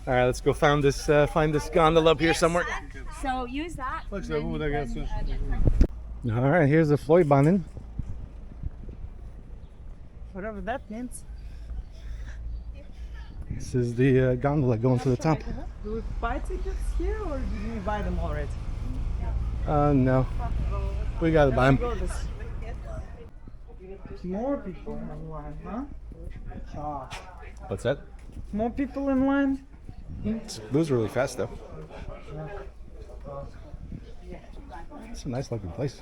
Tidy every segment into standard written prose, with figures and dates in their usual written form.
All right, let's go find this gondola up here somewhere. So use that. All right, here's the Fløibanen. Whatever that means. This is the gondola going to the top. Do we buy tickets here or did we buy them already? No, we gotta buy them. More people in line, huh? Ah. What's that? More people in line? It moves really fast though. It's a nice looking place.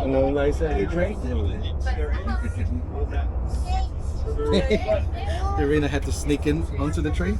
Another nice train. Irina had to sneak in onto the train.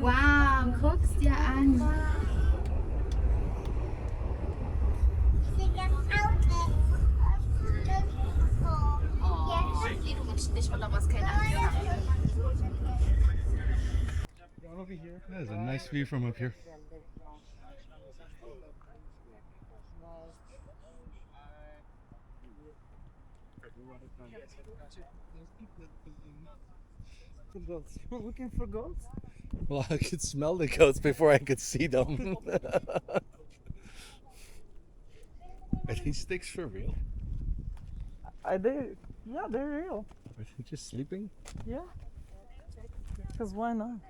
Wow, guck's dir an. There's a nice view from up here. Goats. You're looking for goats? Well, I could smell the goats before I could see them. Are these sticks for real? Yeah, they're real. Are they just sleeping? Yeah. Because why not?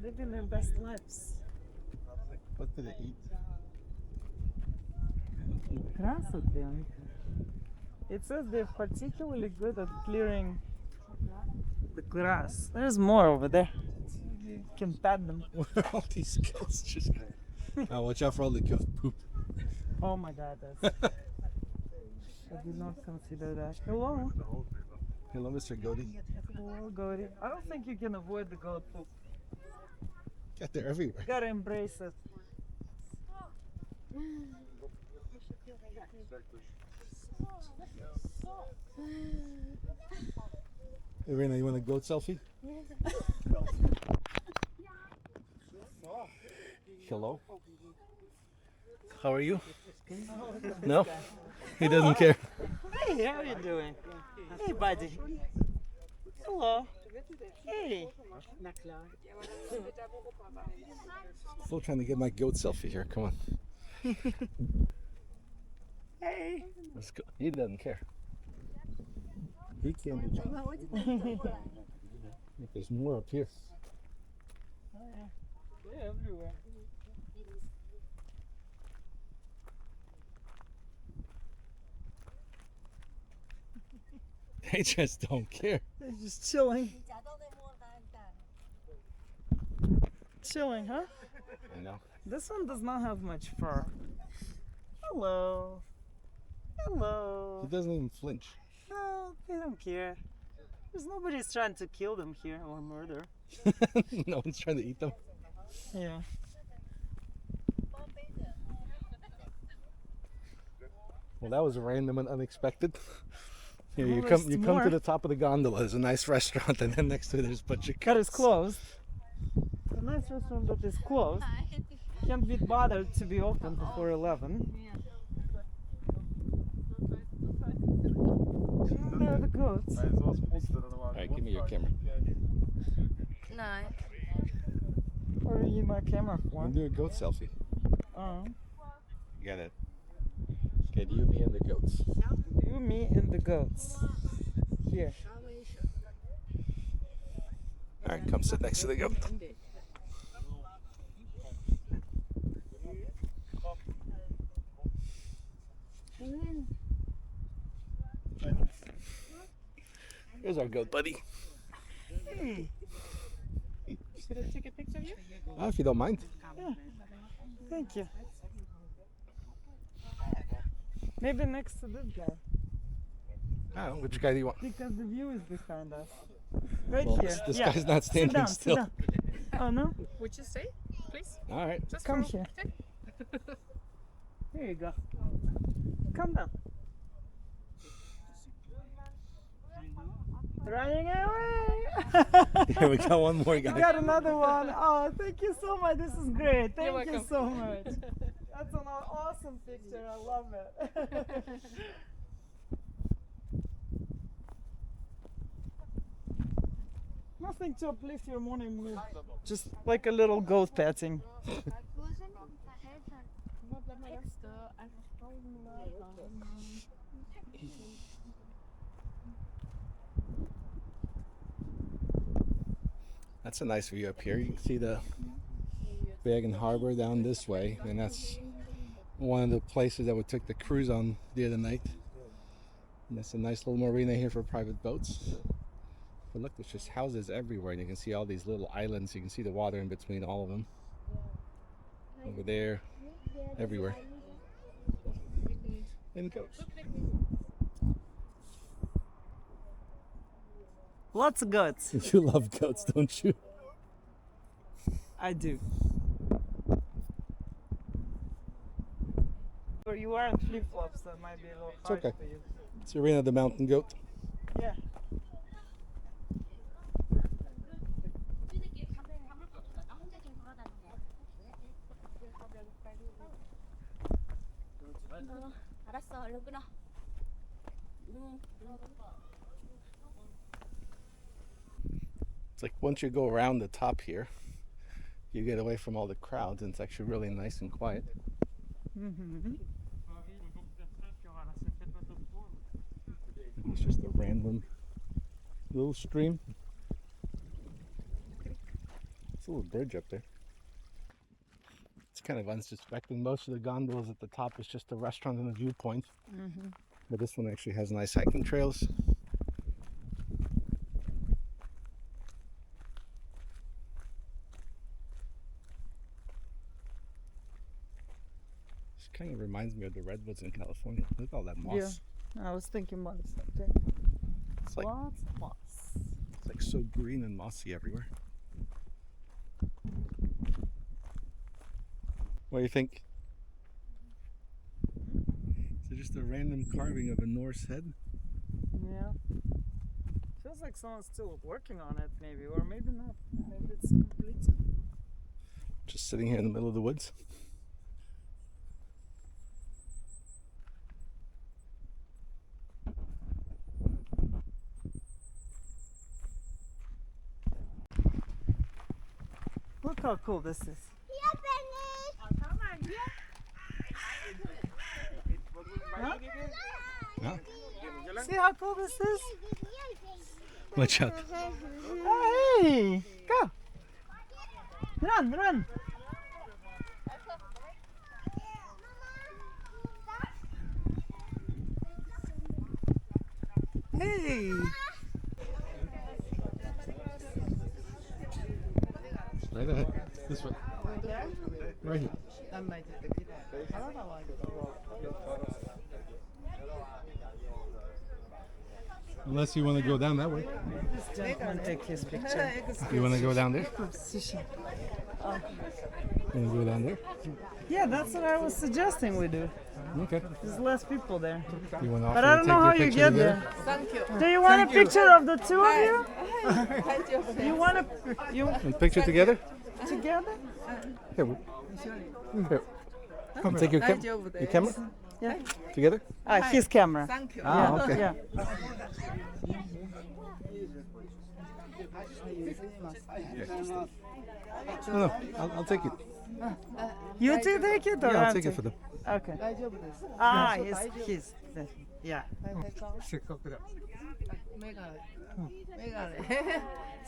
Living their best lives. What do they eat? Красоты. It says they're particularly good at clearing the grass. There's more over there. You can pat them. Where are all these goats just... Oh, watch out for all the goat poop. Oh my god, that's... I did not consider that. Hello. Hello, Mr. Goaty. Hello, goaty. I don't think you can avoid the goat poop. God, they're everywhere. You gotta embrace it. Irina, you want a goat selfie? Hello. How are you? No? He doesn't care. Hey, how are you doing? Hey, buddy. Hello. Hey. Still trying to get my goat selfie here. Come on. Hey. Let's go. He doesn't care. He can't do that. There's more up here. Oh, yeah. They're everywhere. They just don't care. They're just chilling. Chilling, huh? I know. This one does not have much fur. Hello. Hello. He doesn't even flinch. No, they don't care. There's nobody's trying to kill them here or murder. No one's trying to eat them. Yeah. Well, that was random and unexpected. Here, Well, you there's come more. to the top of the gondola. There's a nice restaurant, and then next to it there's a bunch of That is goats. closed. The nice restaurant that is closed can't be bothered to be open before 11. And there are the goats. Alright, give me your camera. No. What are you my camera I'm for? gonna do a goat selfie. Oh, Get it. Okay, you, me, and the goats. you, me, and the goats. Here. Alright, come sit next to the goat. Here's our goat buddy. Hey. Should I take a picture of you? If you don't mind. Yeah. Thank you. Maybe next to this guy, Oh, which guy do you want? because the view is behind us. Right Well, here. this Yeah. guy's not Sit standing down, still. sit down. Oh no? Would you say, please? Alright. Just Come for- here. okay. Here you go. Come down. Running away! Here we got one more You guy. got another one. Oh, thank you so much. This is great. Thank you welcome. so much. That's an awesome picture. I love it. Nothing to uplift your morning mood. Just like a little goat petting. That's a nice view up here. You can see the Bergen harbor down this way, and that's one of the places that we took the cruise on the other night. And that's a nice little marina here for private boats. But look, there's just houses everywhere, and you can see all these little islands. You can see the water in between all of them. Over there, everywhere. And goats. Lots of goats. You love goats, don't you? I do. Or you are in flip flops, that might be a little hard okay. for you. It's Irina the mountain goat. Yeah. 알았어, 얼른 끊어. It's like once you go around the top here, you get away from all the crowds, and it's actually really nice and quiet. Mm-hmm. It's just a random little stream. It's a little bridge up there. It's kind of unsuspecting. Most of the gondolas at the top is just a restaurant and a viewpoint. Mm-hmm. But this one actually has nice hiking trails. This kind of reminds me of the redwoods in California. Look at all that moss. Yeah, I was thinking about the same thing. It's like Lots of moss. it's like so green and mossy everywhere. What do you think? Is it just a random carving of a Norse head? Yeah. Feels like someone's still working on it, maybe, or maybe not. Maybe it's complete. Just sitting here in the middle of the woods. Look how cool this is. Huh? Yeah. See how cool this is? Watch out. Hey! Go! Run, run! Hey! Right ahead. This way. Right here. Unless you want to go down that way. This gentleman take his picture. You want to go down there? Position. You want to go down there? Yeah, that's what I was suggesting we do. Okay. There's less people there. You want to But I don't know how you get there. Do you want a picture of the two of you? You want A picture together? together? Here. Here. Take your camera? Yeah. Together? His camera. Ah, okay. Yeah. No, I'll take it. You two take it or Yeah, I'll I take it for them. Okay. He's yeah.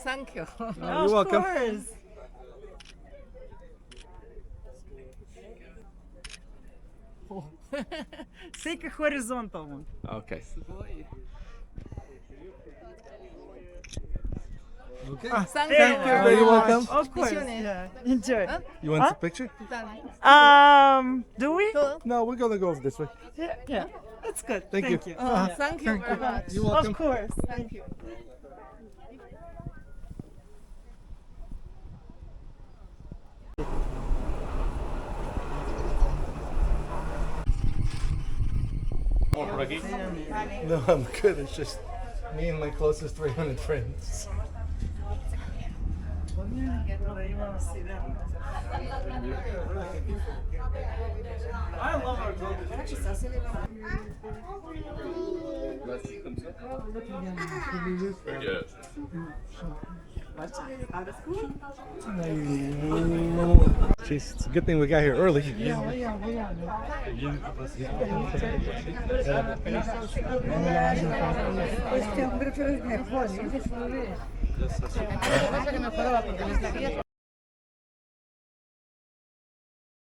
Thank you. You're welcome. Of course. Take a horizontal one. Okay. Okay. Thank Thank you you. very You're much. welcome. Of course. Yeah. Enjoy. You want a picture? Do we? No, we're gonna go this way. Yeah. That's good. Thank you. Thank you very much. You're welcome. Of course. Thank you. No, I'm good. It's just me and my closest 300 friends. I love our building. Jeez, it's a good thing we got here early.